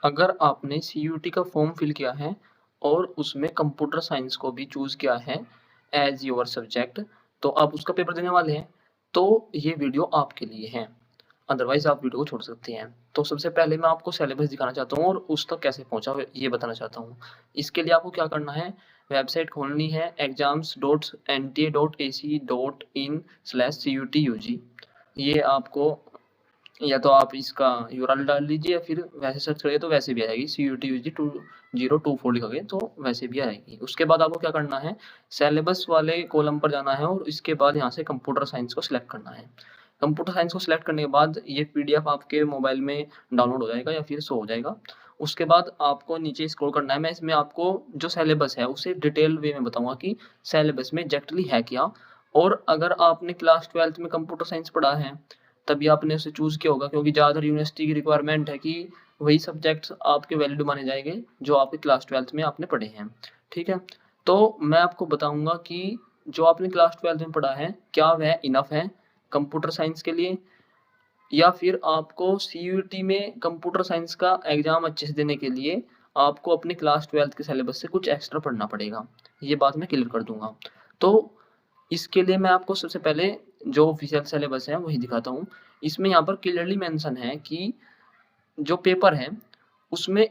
अगर आपने सीयूटी का फॉर्म फिल किया है और उसमें कंप्यूटर साइंस को भी चूज किया है एज योर सब्जेक्ट, तो आप उसका पेपर देने वाले हैं, तो ये वीडियो आपके लिए है। अदरवाइज आप वीडियो को छोड़ सकते हैं। तो सबसे पहले मैं आपको सिलेबस दिखाना चाहता हूँ और उस तक कैसे पहुंचा ये बताना चाहता हूँ। इसके लिए आपको क्या करना है, वेबसाइट खोलनी है exams.nta.ac.in/cutug। ये आपको, या तो आप इसका यूआरएल डाल लीजिए या फिर वैसे सर्च करिए तो वैसे भी आएगी, CUTUG 2024 लिखोगे तो वैसे भी आएगी। उसके बाद आपको क्या करना है, सिलेबस वाले कॉलम पर जाना है और इसके बाद यहाँ से कंप्यूटर साइंस को सिलेक्ट करना है। कंप्यूटर साइंस को सिलेक्ट करने के बाद ये पीडीएफ आपके मोबाइल में डाउनलोड हो जाएगा या फिर शो हो जाएगा। उसके बाद आपको नीचे स्क्रॉल करना है। मैं इसमें आपको जो सिलेबस है उसे डिटेल वे में बताऊंगा कि सिलेबस में एग्जैक्टली है क्या। और अगर आपने क्लास 12th में कंप्यूटर साइंस पढ़ा है तभी आपने उसे चूज किया होगा, क्योंकि ज़्यादातर यूनिवर्सिटी की रिक्वायरमेंट है कि वही सब्जेक्ट्स आपके वैलिड माने जाएंगे जो आपके क्लास 12th में आपने पढ़े हैं। ठीक है, तो मैं आपको बताऊंगा कि जो आपने क्लास 12th में पढ़ा है क्या वह इनफ है कंप्यूटर साइंस के लिए, या फिर आपको सीयूटी में कंप्यूटर साइंस का एग्जाम अच्छे से देने के लिए आपको अपने क्लास 12th के सिलेबस से कुछ एक्स्ट्रा पढ़ना पड़ेगा। ये बात मैं क्लियर कर दूंगा। तो इसके लिए मैं आपको सबसे पहले जो ऑफिशियल सिलेबस है वही दिखाता हूँ। इसमें यहाँ पर क्लियरली मेंशन है कि जो पेपर है उसमें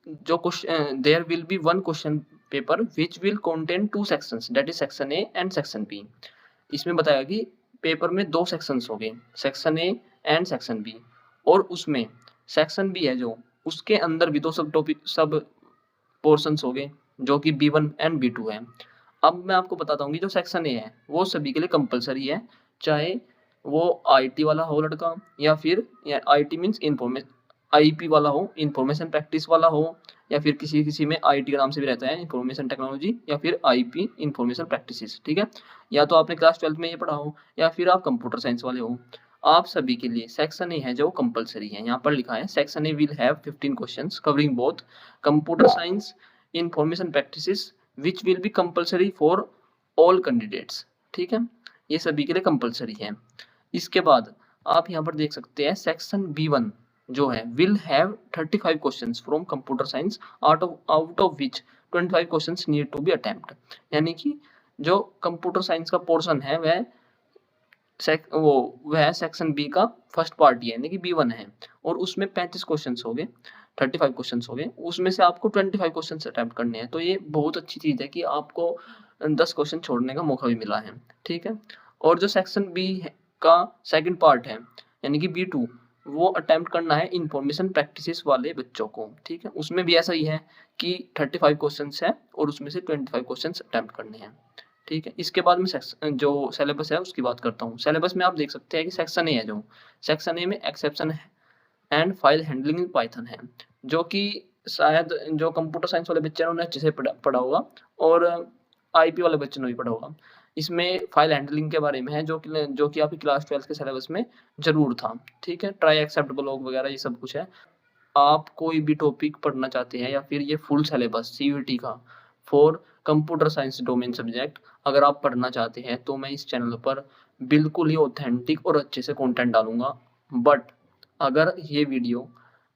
जो question there will be one question paper which will contain two sections, that is section A and section B. इसमें बताया कि पेपर में दो सेक्शंस हो गए, section A and section B, और उसमें सेक्शन बी है जो उसके अंदर भी दो सब पोर्शंस हो गए जो कि B1 एंड B2 है। अब मैं आपको बताता हूँ कि जो सेक्शन ए है वो सभी के लिए कंपलसरी है, चाहे वो आईटी वाला हो लड़का या फिर आईटी मींस इन्फॉर्मेशन, आईपी वाला हो, इंफॉर्मेशन प्रैक्टिस वाला हो, या फिर किसी किसी में आईटी का नाम से भी रहता है इंफॉर्मेशन टेक्नोलॉजी, या फिर आईपी इंफॉर्मेशन प्रैक्टिसेस। ठीक है, या तो आपने क्लास 12th में ये पढ़ा हो या फिर आप कंप्यूटर साइंस वाले हो, आप सभी के लिए सेक्शन ए है जो कंपलसरी है। यहाँ पर लिखा है section A will have 15 questions covering both computer science information practices which will be compulsory for all candidates. ठीक है, ये सभी के लिए कंपलसरी है। इसके बाद आप यहाँ पर देख सकते हैं सेक्शन B1 जो है will have 35 questions from computer science out of which 25 questions need to be attempt. यानी कि जो कंप्यूटर साइंस का पोर्शन है वह सेक्शन बी का फर्स्ट पार्ट ही है, यानी कि B1 है, और उसमें 35 क्वेश्चंस हो गए, 35 क्वेश्चंस हो गए, उसमें से आपको 25 क्वेश्चंस अटेम्प्ट करने हैं। तो ये बहुत अच्छी चीज है कि आपको 10 क्वेश्चन छोड़ने का मौका भी मिला है। ठीक है, और जो सेक्शन बी का सेकंड पार्ट है यानी कि B2, वो अटेम्प्ट करना है इंफॉर्मेशन प्रैक्टिसेस वाले बच्चों को। ठीक है, उसमें भी ऐसा ही है कि 35 क्वेश्चंस है और उसमें से 25 क्वेश्चंस अटेम्प्ट करने हैं। ठीक है, इसके बाद में सेक्शन जो सिलेबस है उसकी बात करता हूँ। सिलेबस में आप देख सकते हैं कि सेक्शन ए है जो सेक्शन ए में exception and file handling in Python है, जो कि शायद जो कंप्यूटर साइंस वाले बच्चे हैं उन्होंने अच्छे से पढ़ा होगा और आईपी वाले बच्चों ने भी पढ़ा होगा। इसमें फाइल हैंडलिंग के बारे में है जो कि आपकी क्लास 12 के सिलेबस में जरूर था। ठीक है, ट्राई एक्सेप्ट ब्लॉक वगैरह ये सब कुछ है। आप कोई भी टॉपिक पढ़ना चाहते हैं या फिर ये फुल सिलेबस सीयूटी का for computer science domain subject अगर आप पढ़ना चाहते हैं तो मैं इस चैनल पर बिल्कुल ही ऑथेंटिक और अच्छे से कंटेंट डालूंगा। बट अगर ये वीडियो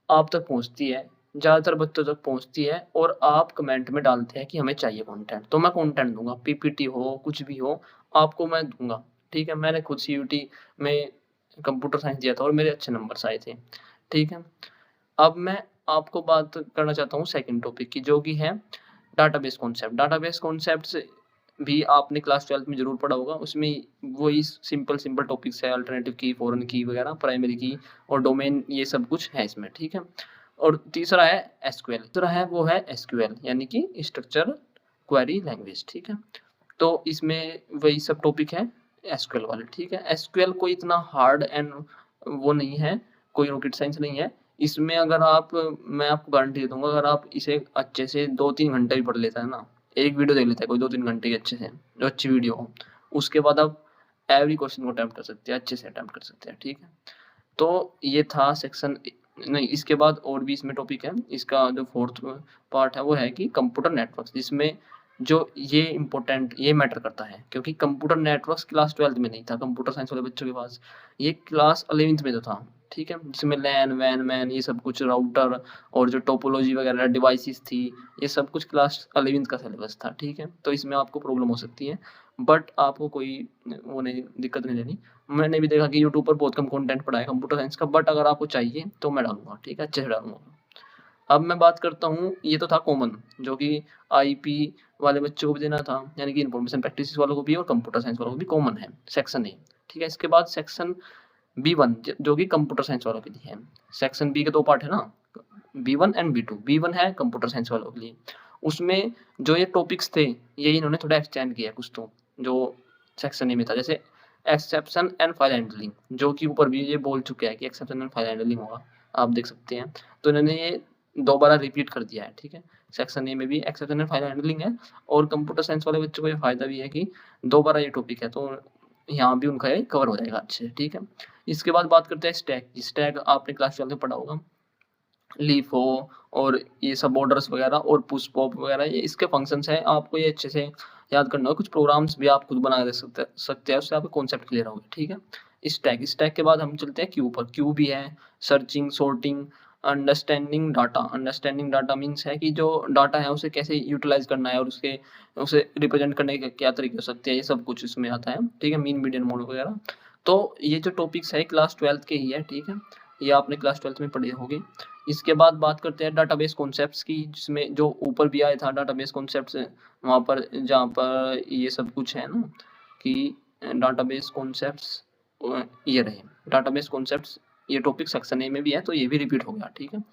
आप तक पहुंचती है, ज़्यादातर बच्चों तक पहुंचती है और आप कमेंट में डालते हैं कि हमें चाहिए कंटेंट, तो मैं कंटेंट दूंगा, पीपीटी हो कुछ भी हो आपको मैं दूंगा। ठीक है, मैंने खुद सीयूटी में कंप्यूटर साइंस दिया था और मेरे अच्छे नंबर्स आए थे। ठीक है, अब मैं आपको बात करना चाहता हूँ सेकंड टॉपिक की, जो कि है डाटाबेस कॉन्सेप्ट। डाटाबेस कॉन्सेप्ट भी आपने क्लास 12 में जरूर पढ़ा होगा। उसमें वही सिंपल सिंपल टॉपिक्स है, अल्टरनेटिव की, फॉरेन की वगैरह, प्राइमरी की और डोमेन, ये सब कुछ है इसमें। ठीक है, और तीसरा है एसक्यूएल, तीसरा है वो है एसक्यूएल यानी कि स्ट्रक्चर क्वेरी लैंग्वेज। ठीक है, तो इसमें वही सब टॉपिक है एसक्यूएल वाले। ठीक है, एसक्यूएल कोई इतना हार्ड एंड वो नहीं है, कोई रॉकेट साइंस नहीं है इसमें। अगर आप, मैं आपको गारंटी दूंगा, अगर आप इसे अच्छे से 2-3 घंटे भी पढ़ लेता है ना, एक वीडियो देख लेता है कोई 2-3 घंटे की अच्छे से, जो अच्छी वीडियो हो, उसके बाद आप एवरी क्वेश्चन को अटेम्प्ट कर सकते हैं, अच्छे से अटेम्प्ट कर सकते हैं। ठीक है, तो ये था सेक्शन नहीं। इसके बाद और भी इसमें टॉपिक है, इसका जो फोर्थ पार्ट है वो है कि कंप्यूटर नेटवर्क, जिसमें जो ये इम्पोर्टेंट, ये मैटर करता है, क्योंकि कंप्यूटर नेटवर्क्स क्लास 12th में नहीं था कंप्यूटर साइंस वाले बच्चों के पास, ये क्लास 11th में तो था, ठीक है, जिसमें लैन वैन मैन ये सब कुछ, राउटर और जो टोपोलॉजी वगैरह डिवाइसेस थी, ये सब कुछ क्लास 11th का सिलेबस था, ठीक है। तो इसमें आपको प्रॉब्लम हो सकती है, बट आपको कोई वो नहीं, दिक्कत नहीं लेनी। मैंने भी देखा कि यूट्यूब पर बहुत कम कंटेंट पड़ा है कंप्यूटर साइंस का, बट अगर आपको चाहिए तो मैं डालूंगा, ठीक है, अच्छे से डालूंगा। अब मैं बात करता हूँ, ये तो था कॉमन, जो कि आईपी वाले बच्चों को भी देना था, यानी कि इन्फॉर्मेशन प्रैक्टिसेस वालों को भी और कंप्यूटर साइंस वालों को भी कॉमन है, सेक्शन ए, ठीक है। इसके बाद सेक्शन B1 जो कि कंप्यूटर साइंस वालों के लिए है। सेक्शन बी के दो पार्ट है ना, B1 एंड B2। B1 है कंप्यूटर साइंस वालों के लिए, उसमें जो ये टॉपिक्स थे ये इन्होंने थोड़ा एक्सटेंड किया कुछ, तो जो सेक्शन ए में था, जैसे एक्सेप्शन एंड फाइल हैंडलिंग, जो कि ऊपर भी ये बोल चुके हैं कि एक्सेप्शन एंड फाइल हैंडलिंग होगा, आप देख सकते हैं। तो इन्होंने ये दोबारा रिपीट कर दिया है, ठीक है। सेक्शन ए में भी एक्सेप्शन एंड फाइल हैंडलिंग है, और कंप्यूटर साइंस वाले बच्चों को ये फायदा भी है कि दोबारा ये टॉपिक है, तो यहाँ भी उनका ये कवर हो जाएगा अच्छे से, ठीक है। इसके बाद बात करते हैं स्टैक। स्टैक आपने क्लास 12 में पढ़ा होगा, लीफ हो और ये सब बॉर्डर्स वगैरह और पुश पॉप वगैरह, ये इसके फंक्शंस हैं, आपको ये अच्छे से याद करना होगा। कुछ प्रोग्राम्स भी आप खुद बना दे सकते हैं, उससे आपको कॉन्सेप्ट क्लियर होगा, ठीक है। स्टैक के बाद हम चलते हैं क्यू पर। क्यू भी है searching, sorting, understanding data. Understanding data means है कि जो डाटा है उसे कैसे यूटिलाइज करना है और उसे रिप्रेजेंट करने के क्या तरीके हो सकते हैं, ये सब कुछ इसमें आता है, ठीक है, मीन मीडियन मोड वगैरह। तो ये जो टॉपिक्स है क्लास 12 के ही है, ठीक है, ये आपने क्लास 12 में पढ़े होंगे। इसके बाद बात करते हैं डाटाबेस कॉन्सेप्ट्स की, जिसमें जो ऊपर भी आया था डाटाबेस कॉन्सेप्ट्स, वहाँ पर जहाँ पर ये सब कुछ है ना कि डाटाबेस कॉन्सेप्ट्स, ये रहे डाटाबेस कॉन्सेप्ट्स, ये टॉपिक सेक्शन ए में भी है, तो ये भी रिपीट हो गया, ठीक है।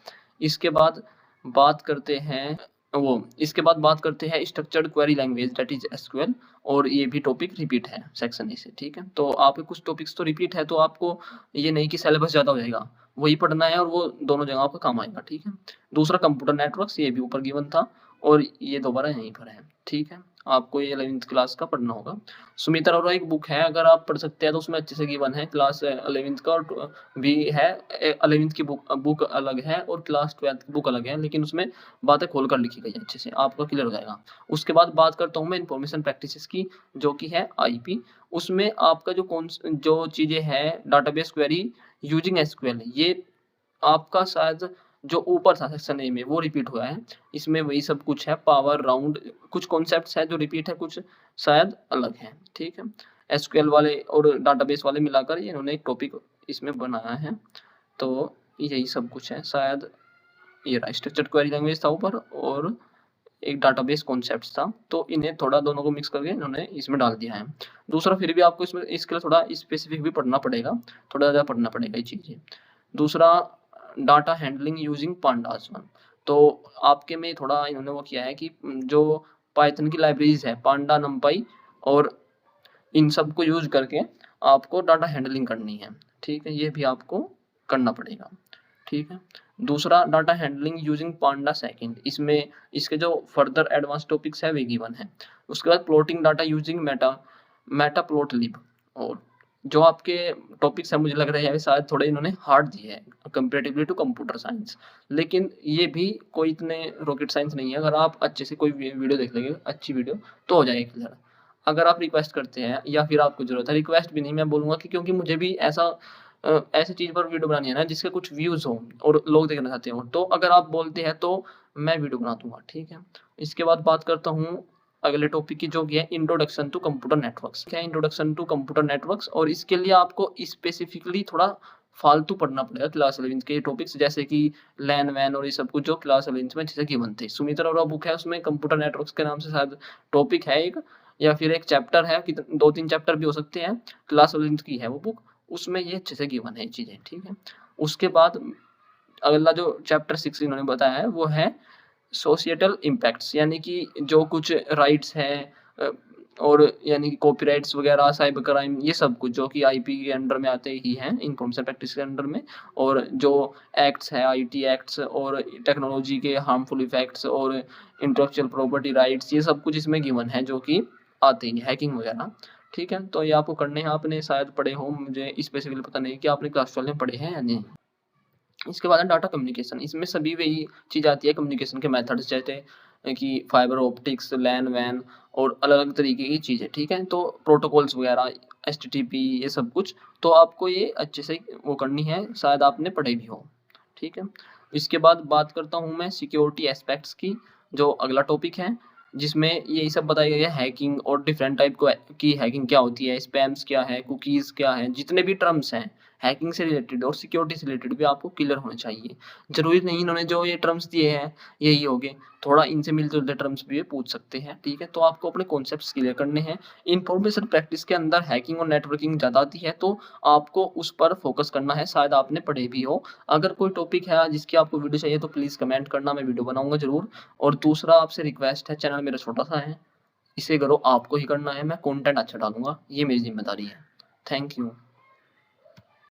इसके बाद बात करते हैं structured query language that is SQL, और ये भी टॉपिक रिपीट है सेक्शन ए से, ठीक है। तो आपके कुछ टॉपिक्स तो रिपीट है, तो आपको ये नहीं कि सिलेबस ज़्यादा हो जाएगा, वही पढ़ना है और वो दोनों जगह आपका काम आएगा, ठीक है। दूसरा कंप्यूटर नेटवर्क्स, ये भी ऊपर गिवन था और ये दोबारा यहीं पर है, ठीक है। आपको ये 11th क्लास का पढ़ना होगा। सुमित्रा अरोरा एक बुक है, अगर आप पढ़ सकते हैं तो उसमें अच्छे से गिवन है, क्लास 11th का और भी है। 11th की बुक अलग है और क्लास 12th की बुक अलग है, लेकिन उसमें बातें खोलकर लिखी गई है, अच्छे से आपका क्लियर हो जाएगा। उसके बाद बात करता हूँ मैं इन्फॉर्मेशन प्रैक्टिसेस की, जो कि है आईपी। उसमें आपका जो चीज़ें हैं डाटाबेस क्वेरी यूजिंग एसक्यूएल, ये आपका शायद जो ऊपर था सेक्शन ए में वो रिपीट हुआ है, इसमें वही सब कुछ है, पावर राउंड, कुछ कॉन्सेप्ट्स है जो रिपीट है, कुछ शायद अलग है, ठीक है। एसक्यूएल वाले और डाटाबेस वाले मिलाकर ये इन्होंने एक टॉपिक इसमें बनाया है, तो यही सब कुछ है शायद। ये रहा स्ट्रक्चर्ड क्वेरी लैंग्वेज था ऊपर और एक डाटाबेस कॉन्सेप्ट्स था, तो इन्हें थोड़ा दोनों को मिक्स करके इन्होंने इसमें डाल दिया है। दूसरा फिर भी आपको इसमें इसके लिए थोड़ा स्पेसिफिक भी पढ़ना पड़ेगा, थोड़ा ज़्यादा पढ़ना पड़ेगा ये चीज़ें। दूसरा data handling using pandas one, तो आपके में थोड़ा इन्होंने वो किया है कि जो पाइथन की लाइब्रेरीज है पांडा, नमपाई और इन सब को यूज करके आपको डाटा हैंडलिंग करनी है, ठीक है, ये भी आपको करना पड़ेगा, ठीक है। दूसरा डाटा हैंडलिंग यूजिंग पांडा सेकंड, इसमें इसके जो फर्दर एडवांस टॉपिक्स है वे गिवन है। उसके बाद plotting data using matplotlib, और जो आपके टॉपिक्स हैं मुझे लग रहा है शायद थोड़े इन्होंने हार्ड दिए हैं कंपेरेटिवली टू कंप्यूटर साइंस, लेकिन ये भी कोई इतने रॉकेट साइंस नहीं है, अगर आप अच्छे से कोई वीडियो देख लेंगे अच्छी वीडियो तो हो जाएगी क्लियर। अगर आप रिक्वेस्ट करते हैं या फिर आपको जरूरत है, रिक्वेस्ट भी नहीं मैं बोलूँगा कि, क्योंकि मुझे भी ऐसी चीज़ पर वीडियो बनानी है ना जिसके कुछ व्यूज़ हो और लोग देखना चाहते हो, तो अगर आप बोलते हैं तो मैं वीडियो बना दूंगा, ठीक है। इसके बाद बात करता हूँ अगले टॉपिक की, जो कि है इंट्रोडक्शन टू कंप्यूटर नेटवर्क्स। क्या इंट्रोडक्शन टू कंप्यूटर नेटवर्क्स, और इसके लिए आपको स्पेसिफिकली थोड़ा फालतू पढ़ना पड़ेगा क्लास 11 के टॉपिक्स, जैसे कि लैन वैन और ये सब कुछ जो क्लास 11 में अच्छे से गिवन थे। सुमित्रा अरोरा बुक है, उसमें कंप्यूटर नेटवर्क्स के नाम से शायद टॉपिक है एक, या फिर एक चैप्टर है कि 2-3 चैप्टर भी हो सकते हैं, क्लास 11 की है वो बुक, उसमें ये अच्छे से गिवन है चीज़ें, ठीक है। उसके बाद अगला जो चैप्टर 6 इन्होंने बताया है वो है सोशिएटल इम्पैक्ट्स, यानी कि जो कुछ राइट्स हैं और यानी कि कॉपीराइट्स वगैरह, साइबर क्राइम, ये सब कुछ जो कि आईपी के अंडर में आते ही हैं, इन्फॉर्मेशन प्रैक्टिस के अंडर में, और जो एक्ट्स है आईटी एक्ट्स और टेक्नोलॉजी के हार्मफुल इफेक्ट्स और इंटेलेक्चुअल प्रॉपर्टी राइट्स, ये सब कुछ इसमें गिवन है जो कि आते ही हैकिंग वगैरह, ठीक है। तो ये आपको करने हैं, आपने शायद पढ़े हो, मुझे स्पेसिफिकली पता नहीं कि आपने क्लास 12 में पढ़े हैं या नहीं। इसके बाद है डाटा कम्युनिकेशन, इसमें सभी वही चीज़ आती है, कम्युनिकेशन के मेथड्स, जैसे कि फाइबर ऑप्टिक्स, लैन वैन और अलग-अलग तरीके की चीज़ें, ठीक है? तो प्रोटोकॉल्स वगैरह, एचटीटीपी ये सब कुछ, तो आपको ये अच्छे से वो करनी है, शायद आपने पढ़े भी हो, ठीक है? इसके बाद बात करता हूँ मैं सिक्योरिटी एस्पेक्ट्स की, जो अगला टॉपिक है, जिसमें यही सब बताया गया है हैकिंग और डिफरेंट टाइप को की हैकिंग क्या होती है, स्पैम्स क्या है, कुकीज़ क्या है, जितने भी टर्म्स हैं, हैकिंग से रिलेटेड और सिक्योरिटी से रिलेटेड भी आपको क्लियर होने चाहिए। ज़रूरी नहीं इन्होंने जो ये टर्म्स दिए हैं, यही होंगे, थोड़ा इनसे मिलते-जुलते टर्म्स भी ये पूछ सकते हैं, ठीक है? तो आपको अपने कॉन्सेप्ट्स क्लियर करने हैं। इन्फॉर्मेशन प्रैक्टिस के अंदर हैकिंग और नेटवर्किंग ज़्यादा आती है, तो आपको उस पर फ़ोकस करना है, शायद आपने पढ़े भी हो। अगर कोई टॉपिक है जिसकी आपको वीडियो चाहिए तो प्लीज़ कमेंट करना, मैं वीडियो बनाऊँगा ज़रूर। और दूसरा आपसे रिक्वेस्ट है, चैनल मेरा छोटा-सा है, इसे करो आपको ही करना है, मैं कंटेंट अच्छा डालूँगा, ये मेरी ज़िम्मेदारी है। Thank you.